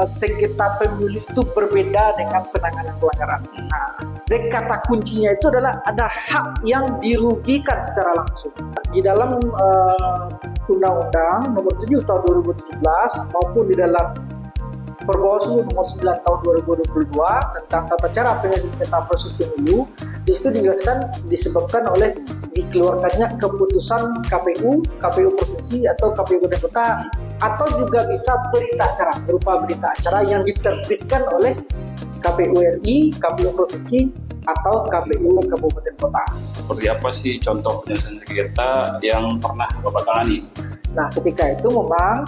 sengketa pemilu itu berbeda dengan penanganan pelanggaran. Nah, kata kuncinya itu adalah ada hak yang dirugikan secara langsung. Di dalam Undang-Undang Nomor 7 Tahun 2017 maupun di dalam Perbawaslu Nomor 9 Tahun 2022 tentang tata cara penyelesaian proses pemilu, di situ dijelaskan disebabkan oleh dikeluarkannya keputusan KPU provinsi atau KPU kabupaten kota, atau juga bisa berita acara berupa berita acara yang diterbitkan oleh KPU RI, KPU provinsi atau KPU kabupaten kota. Seperti apa sih contoh penyelesaian sengketa yang pernah Bapak tangani? Nah, ketika itu memang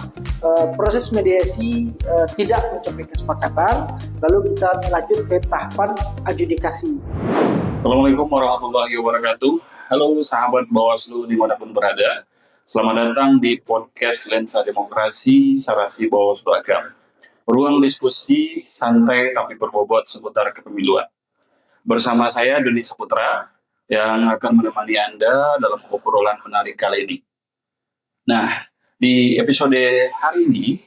proses mediasi tidak mencapai kesepakatan, lalu kita lanjut ke tahapan adjudikasi. Assalamualaikum warahmatullahi wabarakatuh. Halo sahabat Bawaslu dimanapun berada. Selamat datang di podcast Lensa Demokrasi Sarasi Bawaslu Agam. Ruang diskusi santai tapi berbobot seputar kepemiluan. Bersama saya Doni Saputra yang akan menemani Anda dalam obrolan menarik kali ini. Nah, di episode hari ini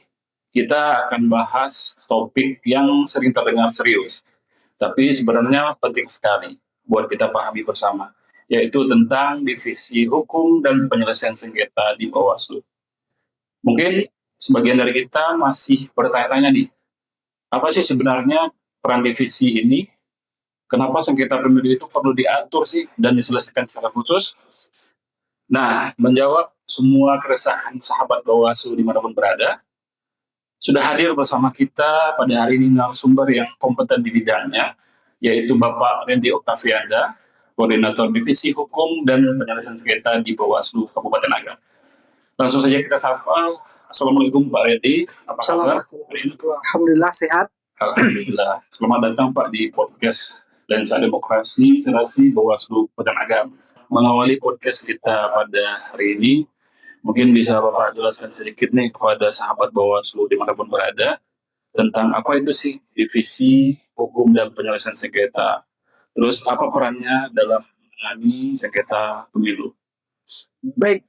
kita akan bahas topik yang sering terdengar serius, tapi sebenarnya penting sekali buat kita pahami bersama, yaitu tentang divisi hukum dan penyelesaian sengketa di Bawaslu. Mungkin sebagian dari kita masih bertanya-tanya nih, apa sih sebenarnya peran divisi ini? Kenapa sengketa pemilu itu perlu diatur sih dan diselesaikan secara khusus? Nah, menjawab semua keresahan sahabat Bawaslu dimanapun berada, sudah hadir bersama kita pada hari ini narasumber yang kompeten di bidangnya, yaitu Bapak Randy Octavianda, Koordinator Divisi Hukum dan Penyelesaian Sengketa di Bawaslu Kabupaten Agam. Langsung saja kita sapa. Assalamualaikum Pak Randy, apa kabar? Alhamdulillah sehat. Alhamdulillah. Selamat datang Pak di podcast Lensa Demokrasi Sarasi Bawaslu Kabupaten Agam. Mengawali podcast kita pada hari ini, mungkin bisa Bapak jelaskan sedikit nih kepada sahabat Bawaslu dimanapun berada tentang apa itu sih divisi hukum dan penyelesaian sengketa. Terus apa perannya dalam menangani sengketa pemilu? Baik,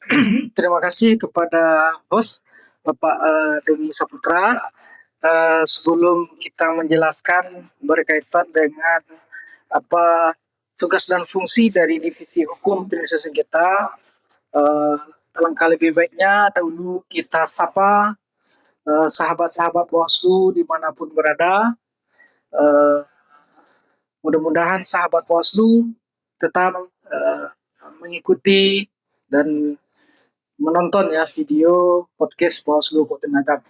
terima kasih kepada host Bapak Doni Saputra. Sebelum kita menjelaskan berkaitan dengan apa tugas dan fungsi dari divisi hukum penyelesaian sengketa, alangkah lebih baiknya dahulu kita sapa sahabat-sahabat Bawaslu dimanapun berada. Mudah-mudahan sahabat Bawaslu tetap mengikuti dan menonton ya video podcast Bawaslu Kabupaten Agam.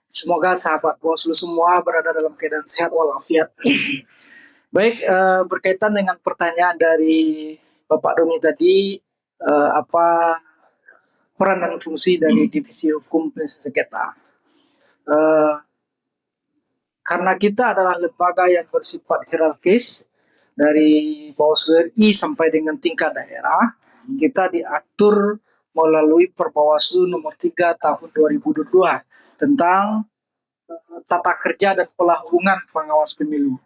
Semoga sahabat Bawaslu semua berada dalam keadaan sehat walafiat. Baik, berkaitan dengan pertanyaan dari Bapak Doni tadi, apa peran dan fungsi dari divisi hukum penyelesaian sengketa? Karena kita adalah lembaga yang bersifat hierarkis dari Bawaslu RI sampai dengan tingkat daerah, kita diatur melalui Perbawaslu Nomor 3 Tahun 2022 tentang tata kerja dan pola hubungan pengawas pemilu.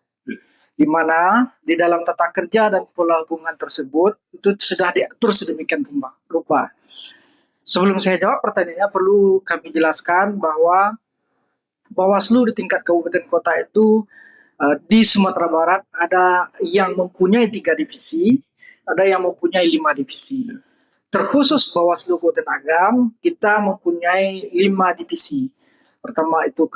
Di mana di dalam tata kerja dan pola hubungan tersebut itu sudah diatur sedemikian rupa. Sebelum saya jawab pertanyaannya, perlu kami jelaskan bahwa Bawaslu di tingkat kabupaten kota itu di Sumatera Barat ada yang mempunyai 3 divisi, ada yang mempunyai 5 divisi. Terkhusus Bawaslu Kabupaten Agam, kita mempunyai 5 divisi. Pertama itu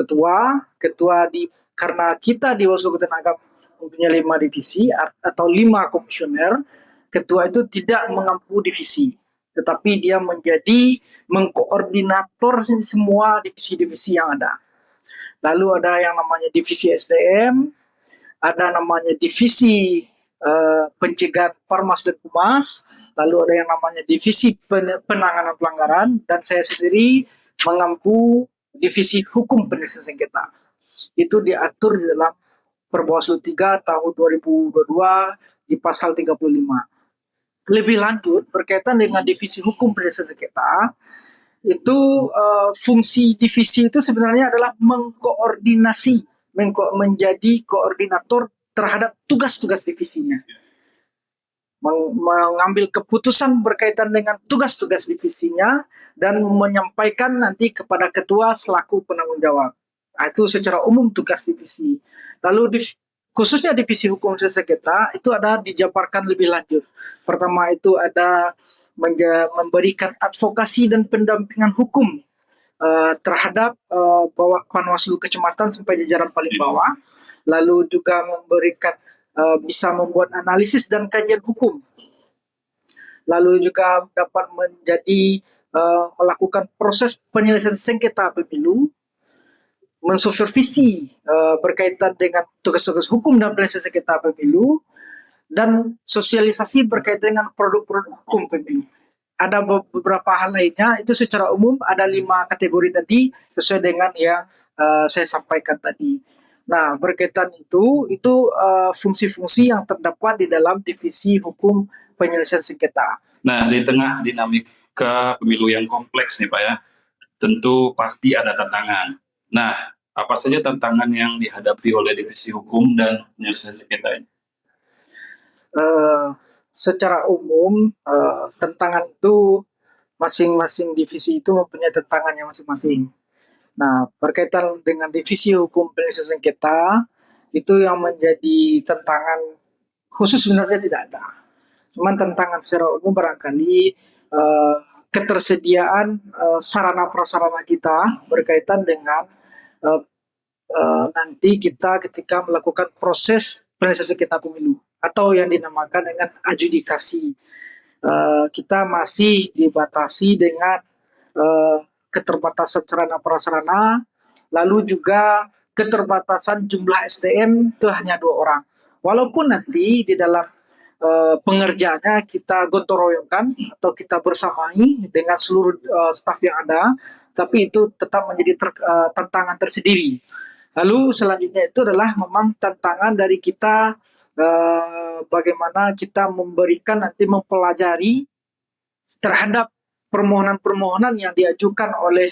karena kita di Bawaslu Kabupaten Agam mempunyai 5 divisi atau 5 komisioner, ketua itu tidak mengampu divisi, tetapi dia menjadi mengkoordinator semua divisi-divisi yang ada. Lalu ada yang namanya divisi SDM, ada namanya divisi pencegahan Parmas dan Humas, lalu ada yang namanya divisi penanganan pelanggaran, dan saya sendiri mengampu divisi hukum penyelesaian sengketa. Itu diatur di dalam Perbawaslu 3 tahun 2022 di pasal 35. Lebih lanjut berkaitan dengan divisi hukum penyelesaian sengketa, itu fungsi divisi itu sebenarnya adalah menjadi koordinator terhadap tugas-tugas divisinya, mengambil keputusan berkaitan dengan tugas-tugas divisinya dan menyampaikan nanti kepada ketua selaku penanggung jawab. Itu secara umum tugas divisi. Lalu khususnya divisi hukum dan sengketa itu ada dijabarkan lebih lanjut. Pertama itu ada memberikan advokasi dan pendampingan hukum terhadap Panwaslu Kecamatan sampai jajaran paling bawah. Lalu juga memberikan bisa membuat analisis dan kajian hukum. Lalu juga dapat melakukan proses penyelesaian sengketa pemilu, mensupervisi berkaitan dengan tugas-tugas hukum dan penyelesaian sengketa pemilu, dan sosialisasi berkaitan dengan produk-produk hukum pemilu. Ada beberapa hal lainnya, itu secara umum ada 5 kategori tadi sesuai dengan yang saya sampaikan tadi. Nah, berkaitan itu fungsi-fungsi yang terdapat di dalam divisi hukum penyelesaian sengketa. Nah, di tengah dinamika pemilu yang kompleks nih Pak ya, tentu pasti ada tantangan. Nah, apa saja tantangan yang dihadapi oleh divisi hukum dan penyelesaian sengketa ini? Secara umum tantangan itu masing-masing divisi itu mempunyai tantangannya masing-masing. Nah, berkaitan dengan divisi hukum penyelesaian sengketa itu yang menjadi tantangan khusus sebenarnya tidak ada. Cuman tantangan secara umum barangkali ketersediaan sarana prasarana kita berkaitan dengan nanti kita ketika melakukan proses penyelesaian sengketa pemilu atau yang dinamakan dengan adjudikasi. Kita masih dibatasi dengan keterbatasan sarana prasarana, lalu juga keterbatasan jumlah SDM itu hanya 2 orang. Walaupun nanti di dalam pengerjaannya kita gotong royongkan atau kita bersamai dengan seluruh staf yang ada, tapi itu tetap menjadi tantangan tersendiri. Lalu selanjutnya itu adalah memang tantangan dari kita bagaimana kita memberikan nanti mempelajari terhadap permohonan-permohonan yang diajukan oleh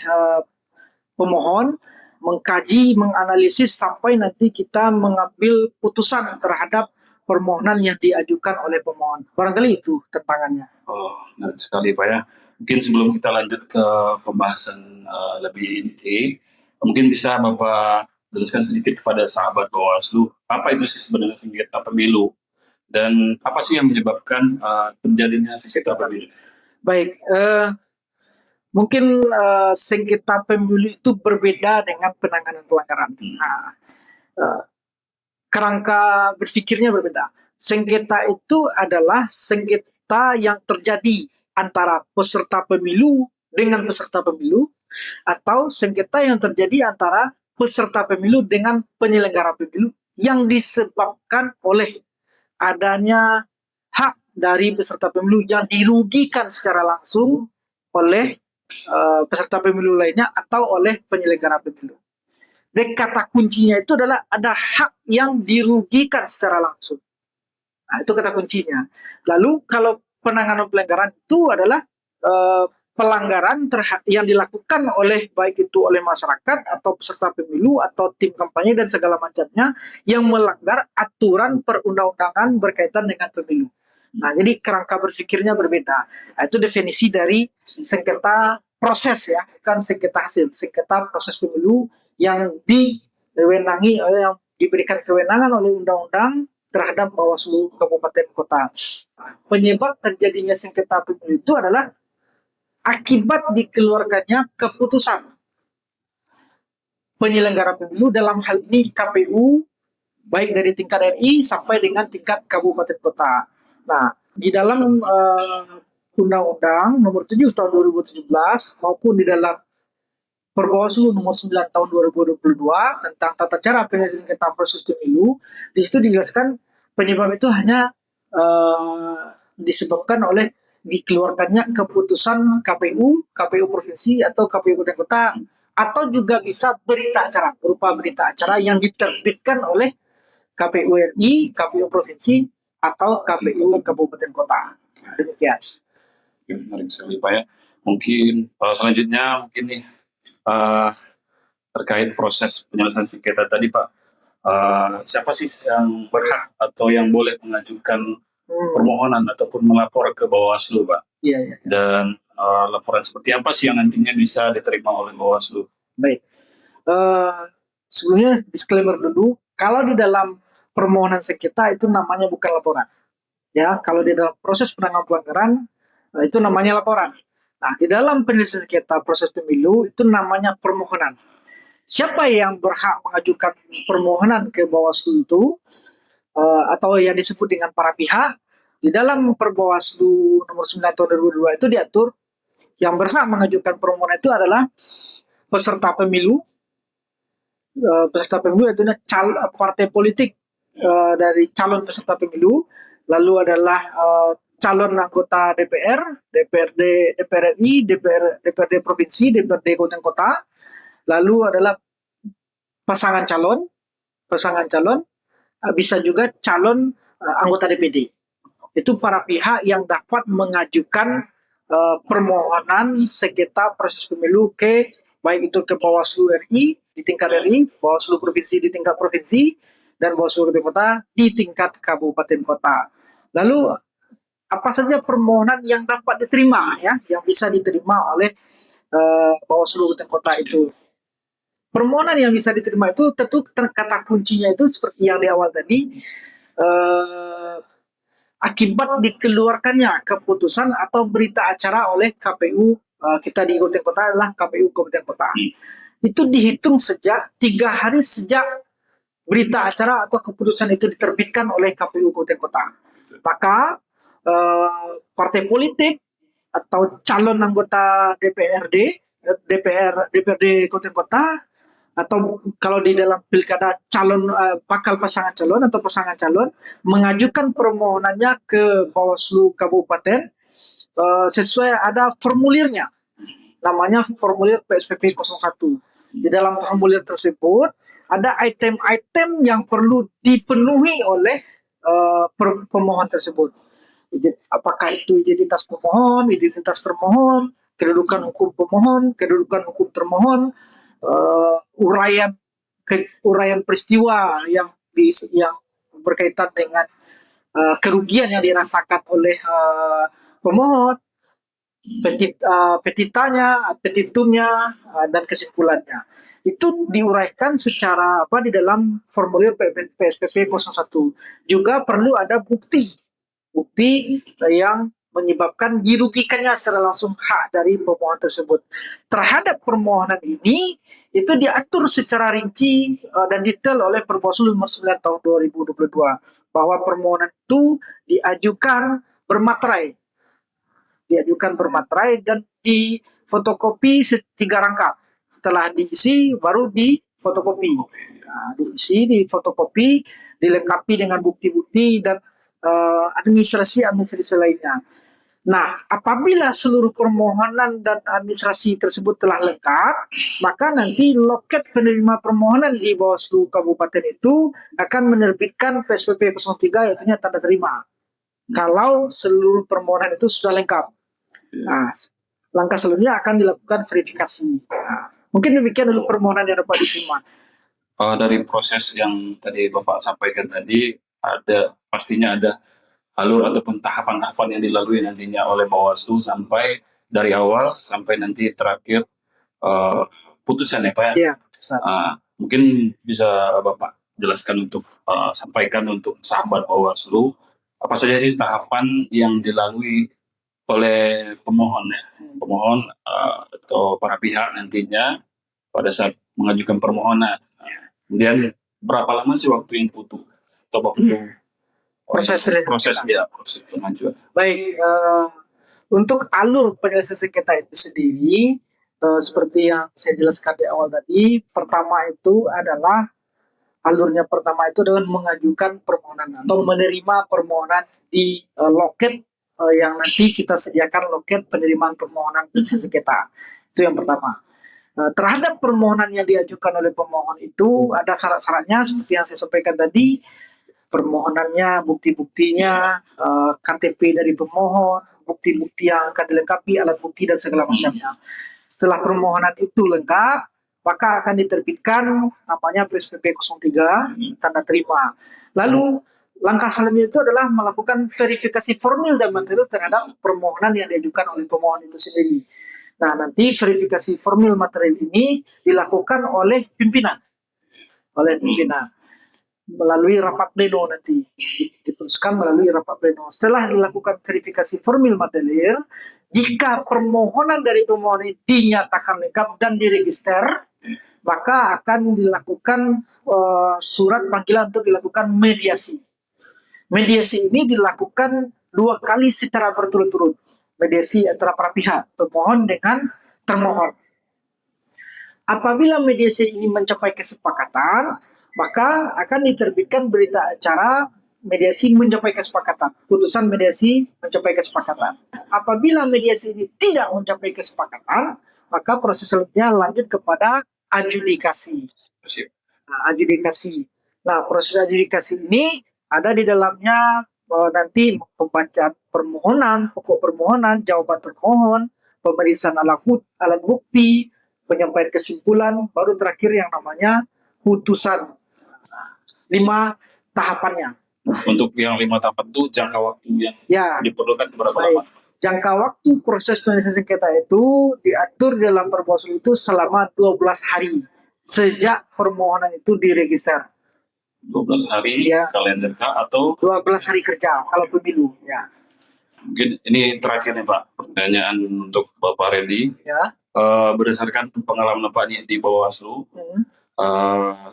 pemohon, mengkaji, menganalisis sampai nanti kita mengambil putusan terhadap permohonan yang diajukan oleh pemohon. Barangkali itu tantangannya. Oh, menarik sekali Pak ya. Mungkin sebelum kita lanjut ke pembahasan lebih inti, mungkin bisa Bapak jelaskan sedikit kepada sahabat Bawaslu, apa itu sih sebenarnya sengketa pemilu? Dan apa sih yang menyebabkan terjadinya sengketa pemilu? Baik, mungkin sengketa pemilu itu berbeda dengan penanganan pelanggaran. Nah, kerangka berpikirnya berbeda. Sengketa itu adalah sengketa yang terjadi antara peserta pemilu dengan peserta pemilu, atau sengketa yang terjadi antara peserta pemilu dengan penyelenggara pemilu yang disebabkan oleh adanya hak dari peserta pemilu yang dirugikan secara langsung oleh peserta pemilu lainnya atau oleh penyelenggara pemilu. Dan kata kuncinya itu adalah ada hak yang dirugikan secara langsung. Nah, itu kata kuncinya. Lalu kalau penanganan pelanggaran itu adalah pelanggaran yang dilakukan oleh baik itu oleh masyarakat atau peserta pemilu atau tim kampanye dan segala macamnya yang melanggar aturan perundang-undangan berkaitan dengan pemilu. Nah, jadi kerangka berpikirnya berbeda. Nah, itu definisi dari sengketa proses ya, bukan sengketa hasil. Sengketa proses pemilu yang diwenangi oleh yang diberikan kewenangan oleh undang-undang terhadap Bawaslu kabupaten kota. Penyebab terjadinya sengketa pemilu itu adalah akibat dikeluarkannya keputusan penyelenggara pemilu, dalam hal ini KPU, baik dari tingkat RI sampai dengan tingkat kabupaten kota. Nah, di dalam Undang-Undang Nomor 7 Tahun 2017 maupun di dalam Perbawaslu Nomor 9 Tahun 2022 tentang tata cara penyelesaian sengketa proses pemilu, di situ dijelaskan penyebab itu hanya disebabkan oleh dikeluarkannya keputusan KPU provinsi atau KPU kabupaten kota, atau juga bisa berita acara berupa berita acara yang diterbitkan oleh KPU RI, KPU provinsi atau KPU kabupaten kota. Demikian. Menarik sekali Pak ya. Mungkin selanjutnya mungkin nih terkait proses penyelesaian sengketa tadi Pak, siapa sih yang berhak atau yang boleh mengajukan permohonan ataupun melapor ke Bawaslu Pak? Iya. Dan laporan seperti apa sih yang nantinya bisa diterima oleh Bawaslu? Baik. sebelumnya disclaimer dulu, kalau di dalam permohonan sengketa itu namanya bukan laporan. Ya, kalau di dalam proses penanganan pelanggaran itu namanya laporan. Nah, di dalam penyelesaian sengketa proses pemilu itu namanya permohonan. Siapa yang berhak mengajukan permohonan ke Bawaslu itu atau yang disebut dengan para pihak di dalam Perbawaslu nomor 9 tahun 2022 itu diatur yang berhak mengajukan permohonan itu adalah peserta pemilu, itu partai politik dari calon peserta pemilu, lalu adalah calon anggota DPR, DPRD, DPR RI, DPRD provinsi, DPRD kabupaten kota, lalu adalah pasangan calon, bisa juga calon anggota DPD. Itu para pihak yang dapat mengajukan permohonan sengketa proses pemilu ke baik itu ke Bawaslu RI di tingkat RI, Bawaslu provinsi di tingkat provinsi, dan Bawaslu kabupaten kota di tingkat kabupaten kota. Lalu apa saja permohonan yang dapat diterima ya, yang bisa diterima oleh Bawaslu kabupaten kota itu. Permohonan yang bisa diterima itu tentu kata kuncinya itu seperti yang di awal tadi, akibat dikeluarkannya keputusan atau berita acara oleh KPU kita di kabupaten kota adalah KPU kabupaten kota. Itu dihitung sejak 3 hari sejak berita acara atau keputusan itu diterbitkan oleh KPU kabupaten kota. Maka partai politik atau calon anggota DPRD kabupaten kota, atau kalau di dalam pilkada calon bakal pasangan calon atau pasangan calon mengajukan permohonannya ke Bawaslu kabupaten sesuai ada formulirnya, namanya formulir PSPP 01. Di dalam formulir tersebut ada item-item yang perlu dipenuhi oleh pemohon tersebut. Apakah itu identitas pemohon, identitas termohon, kedudukan hukum pemohon, kedudukan hukum termohon, uraian peristiwa yang berkaitan dengan kerugian yang dirasakan oleh pemohon, petitanya, petitumnya, dan kesimpulannya. Itu diuraikan secara di dalam formulir PSPP 01. Juga perlu ada bukti yang menyebabkan dirugikannya secara langsung hak dari pemohon tersebut. Terhadap permohonan ini itu diatur secara rinci dan detail oleh Perbawaslu nomor 9 tahun 2022 bahwa permohonan itu diajukan bermaterai dan di fotokopi 3 rangkap. Setelah diisi baru di fotokopi. Diisi, di fotokopi, dilengkapi dengan bukti-bukti dan administrasi lainnya. Nah, apabila seluruh permohonan dan administrasi tersebut telah lengkap, maka nanti loket penerima permohonan di Bawaslu Kabupaten itu akan menerbitkan PSPP 03 yaitu tanda terima. Kalau seluruh permohonan itu sudah lengkap. Nah, langkah selanjutnya akan dilakukan verifikasi. Nah, mungkin demikian dulu permohonan yang dapat diterima. Dari proses yang tadi Bapak sampaikan tadi, pastinya ada alur ataupun tahapan-tahapan yang dilalui nantinya oleh Bawaslu sampai dari awal sampai nanti terakhir putusan ya Pak ya. Iya. Mungkin bisa Bapak jelaskan untuk sampaikan untuk sahabat Bawaslu apa saja sih tahapan yang dilalui oleh pemohon atau para pihak nantinya pada saat mengajukan permohonan. Kemudian berapa lama sih waktu yang butuh atau waktu proses pengajuan. Baik, untuk alur penyelesaian sengketa itu sendiri seperti yang saya jelaskan di awal tadi, alurnya pertama itu dengan mengajukan permohonan atau menerima permohonan di loket yang nanti kita sediakan, loket penerimaan permohonan penyelesaian sengketa. Itu yang pertama. Terhadap permohonan yang diajukan oleh pemohon itu ada syarat-syaratnya seperti yang saya sampaikan tadi. Permohonannya, bukti-buktinya, KTP dari pemohon, bukti-bukti yang akan dilengkapi, alat bukti dan segala macamnya. Setelah permohonan itu lengkap, maka akan diterbitkan namanya PSPP 03 tanda terima. Lalu langkah selanjutnya itu adalah melakukan verifikasi formil dan material terhadap permohonan yang diajukan oleh pemohon itu sendiri. Nah, nanti verifikasi formil material ini dilakukan oleh pimpinan oleh pimpinan melalui rapat pleno nanti diputuskan melalui rapat pleno. Setelah dilakukan verifikasi formil material, jika permohonan dari pemohon ini dinyatakan lengkap dan diregister, maka akan dilakukan surat panggilan untuk dilakukan mediasi. Mediasi ini dilakukan 2 kali secara berturut-turut. Mediasi antara para pihak, pemohon dengan termohon. Apabila mediasi ini mencapai kesepakatan, maka akan diterbitkan berita acara mediasi mencapai kesepakatan. Putusan mediasi mencapai kesepakatan. Apabila mediasi ini tidak mencapai kesepakatan, maka proses selanjutnya lanjut kepada adjudikasi. Nah, proses adjudikasi ini ada di dalamnya nanti pembacaan permohonan, pokok permohonan, jawaban termohon, pemeriksaan alat bukti, penyampaian kesimpulan, baru terakhir yang namanya putusan. 5 tahapannya. Untuk yang 5 tahapan itu jangka waktu yang diperlukan berapa lama? Jangka waktu proses penyelesaian sengketa itu diatur dalam Perbawaslu itu selama 12 hari sejak permohonan itu diregister. 12 hari kalender atau 12 hari kerja kalau pemilu. Ya. Mungkin ini terakhir nih Pak, pertanyaan untuk Bapak Randy. Ya. Berdasarkan pengalaman Pak di Bawaslu,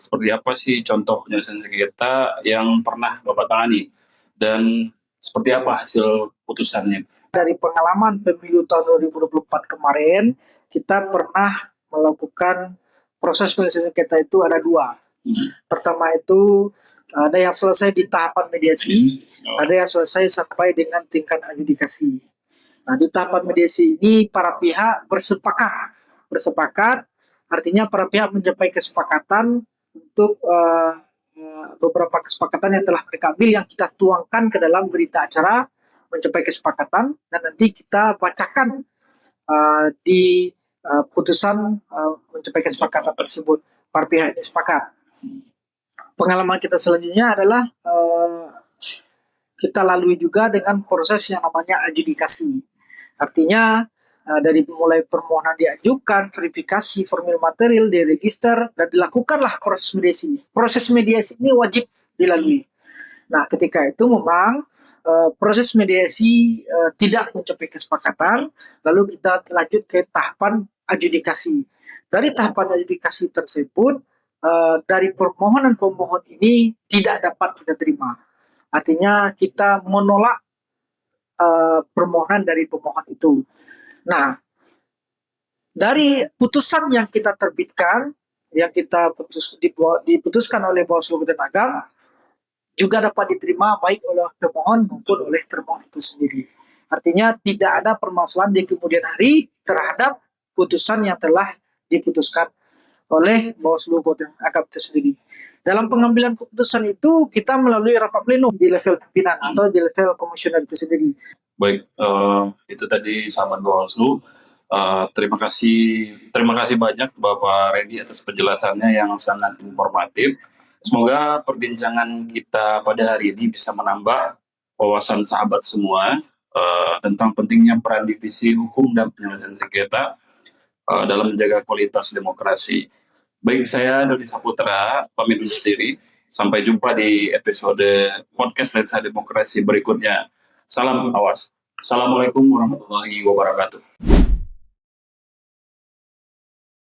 seperti apa sih contoh penyelesaian sengketa yang pernah Bapak tangani dan seperti apa hasil putusannya? Dari pengalaman pemilu tahun 2024 kemarin, kita pernah melakukan proses penyelesaian sengketa itu ada 2. Pertama itu ada yang selesai di tahapan mediasi, ada yang selesai sampai dengan tingkat adjudikasi. Nah, di tahapan mediasi ini para pihak bersepakat, artinya para pihak mencapai kesepakatan untuk beberapa kesepakatan yang telah mereka ambil yang kita tuangkan ke dalam berita acara mencapai kesepakatan dan nanti kita bacakan di putusan mencapai kesepakatan tersebut. Para pihak ini sepakat. Pengalaman kita selanjutnya adalah kita lalui juga dengan proses yang namanya adjudikasi. Artinya dari mulai permohonan diajukan, verifikasi formil material, diregister, dan dilakukanlah proses mediasi. Proses mediasi ini wajib dilalui. Nah, ketika itu memang proses mediasi tidak mencapai kesepakatan, lalu kita lanjut ke tahapan adjudikasi. Dari tahapan adjudikasi tersebut, dari permohonan pemohon ini tidak dapat kita terima. Artinya kita menolak permohonan dari pemohon itu. Nah, dari putusan yang kita terbitkan, yang kita diputuskan oleh Bawaslu Kabupaten Agam, juga dapat diterima baik oleh pemohon maupun oleh termohon itu sendiri. Artinya tidak ada permasalahan di kemudian hari terhadap putusan yang telah diputuskan oleh Bawaslu Kabupaten Agam itu sendiri. Dalam pengambilan keputusan itu kita melalui rapat pleno di level pimpinan atau di level komisioner itu sendiri. Baik, itu tadi sahabat Bawaslu. Terima kasih banyak Bapak Randy atas penjelasannya yang sangat informatif. Semoga perbincangan kita pada hari ini bisa menambah wawasan sahabat semua tentang pentingnya peran divisi hukum dan penyelesaian sengketa dalam menjaga kualitas demokrasi. Baik, saya Dodi Saputra pamit undur diri. Sampai jumpa di episode podcast Lensa Demokrasi berikutnya. Salam awas. Assalamualaikum warahmatullahi wabarakatuh.